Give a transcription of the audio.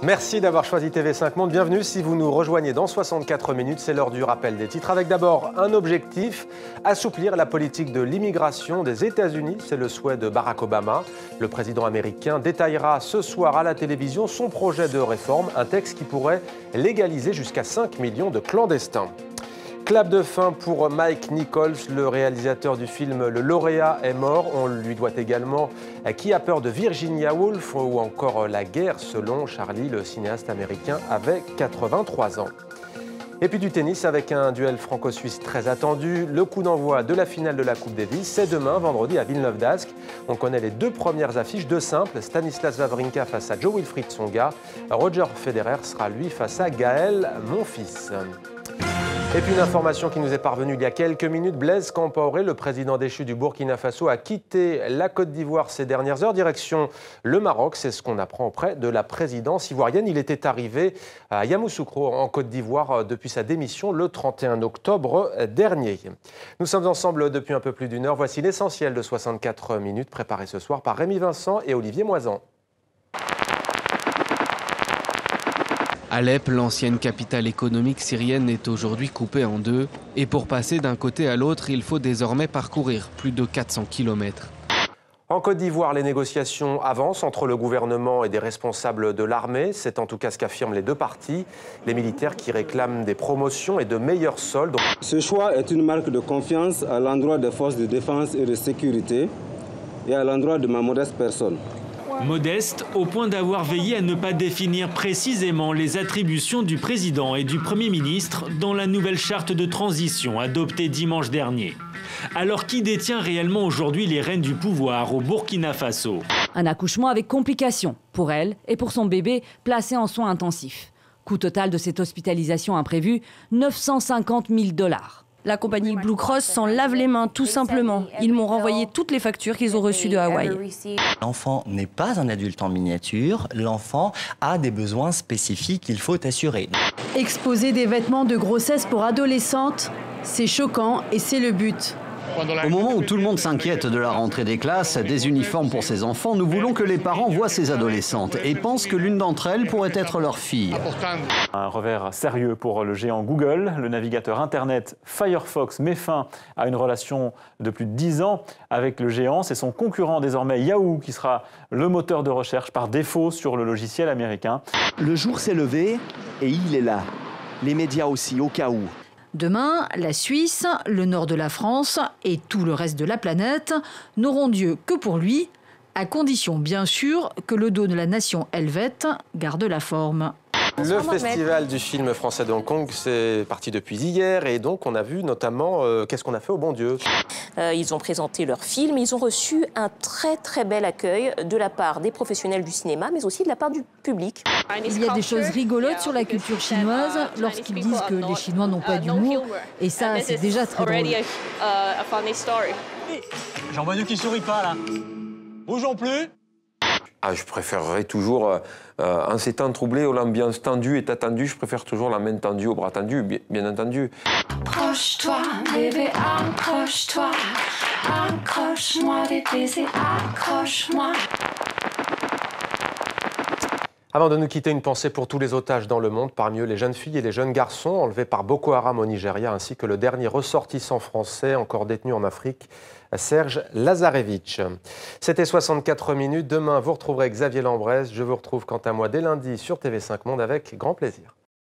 Merci d'avoir choisi TV5 Monde. Bienvenue si vous nous rejoignez dans 64 minutes. C'est l'heure du rappel des titres. Avec d'abord un objectif, assouplir la politique de l'immigration des États-Unis. C'est le souhait de Barack Obama. Le président américain détaillera ce soir à la télévision son projet de réforme, un texte qui pourrait légaliser jusqu'à 5 millions de clandestins. Clap de fin pour Mike Nichols, le réalisateur du film Le Lauréat est mort. On lui doit également Qui a peur de Virginia Woolf ou encore La guerre selon Charlie, le cinéaste américain, avait 83 ans. Et puis du tennis avec un duel franco-suisse très attendu. Le coup d'envoi de la finale de la Coupe Davis, c'est demain, vendredi, à Villeneuve-d'Ascq. On connaît les deux premières affiches, deux simples. Stanislas Wawrinka face à Joe-Wilfried Tsonga. Roger Federer sera lui face à Gaël Monfils. Et puis une information qui nous est parvenue il y a quelques minutes. Blaise Compaoré, le président déchu du Burkina Faso, a quitté la Côte d'Ivoire ces dernières heures, direction le Maroc. C'est ce qu'on apprend auprès de la présidence ivoirienne. Il était arrivé à Yamoussoukro, en Côte d'Ivoire, depuis sa démission le 31 octobre dernier. Nous sommes ensemble depuis un peu plus d'une heure. Voici l'essentiel de 64 minutes, préparé ce soir par Rémi Vincent et Olivier Moisan. Alep, l'ancienne capitale économique syrienne, est aujourd'hui coupée en deux. Et pour passer d'un côté à l'autre, il faut désormais parcourir plus de 400 km. En Côte d'Ivoire, les négociations avancent entre le gouvernement et des responsables de l'armée. C'est en tout cas ce qu'affirment les deux parties. Les militaires qui réclament des promotions et de meilleurs soldes. Ce choix est une marque de confiance à l'endroit des forces de défense et de sécurité et à l'endroit de ma modeste personne. Modeste, au point d'avoir veillé à ne pas définir précisément les attributions du président et du Premier ministre dans la nouvelle charte de transition adoptée dimanche dernier. Alors qui détient réellement aujourd'hui les rênes du pouvoir au Burkina Faso? Un accouchement avec complications pour elle et pour son bébé placé en soins intensifs. Coût total de cette hospitalisation imprévue, 950 000 $. La compagnie Blue Cross s'en lave les mains, tout simplement. Ils m'ont renvoyé toutes les factures qu'ils ont reçues de Hawaï. L'enfant n'est pas un adulte en miniature. L'enfant a des besoins spécifiques qu'il faut assurer. Exposer des vêtements de grossesse pour adolescentes, c'est choquant et c'est le but. Au moment où tout le monde s'inquiète de la rentrée des classes, des uniformes pour ses enfants, nous voulons que les parents voient ces adolescentes et pensent que l'une d'entre elles pourrait être leur fille. Un revers sérieux pour le géant Google. Le navigateur Internet Firefox met fin à une relation de plus de 10 ans avec le géant. C'est son concurrent désormais Yahoo qui sera le moteur de recherche par défaut sur le logiciel américain. Le jour s'est levé et il est là. Les médias aussi, au cas où. Demain, la Suisse, le nord de la France et tout le reste de la planète n'auront Dieu que pour lui, à condition bien sûr que le dos de la nation helvète garde la forme. Le festival du film français de Hong Kong, c'est parti depuis hier et donc on a vu notamment Qu'est-ce qu'on a fait au bon Dieu. Ils ont présenté leur film, ils ont reçu un très bel accueil de la part des professionnels du cinéma, mais aussi de la part du public. Il y a des choses rigolotes sur la culture chinoise lorsqu'ils disent que les Chinois n'ont pas d'humour, et ça c'est déjà très drôle. J'en vois deux qui sourient pas là. Bougeons plus. Je préférerais toujours, en ces temps troublés, où l'ambiance tendue est attendue, je préfère toujours la main tendue au bras tendu, bien entendu. Accroche-toi, bébé, accroche-toi. Accroche-moi, des baisers, accroche-moi. Avant de nous quitter, une pensée pour tous les otages dans le monde, parmi eux les jeunes filles et les jeunes garçons enlevés par Boko Haram au Nigeria, ainsi que le dernier ressortissant français encore détenu en Afrique, Serge Lazarevitch. C'était 64 minutes. Demain, vous retrouverez Xavier Lambrez. Je vous retrouve quant à moi dès lundi sur TV5 Monde avec grand plaisir.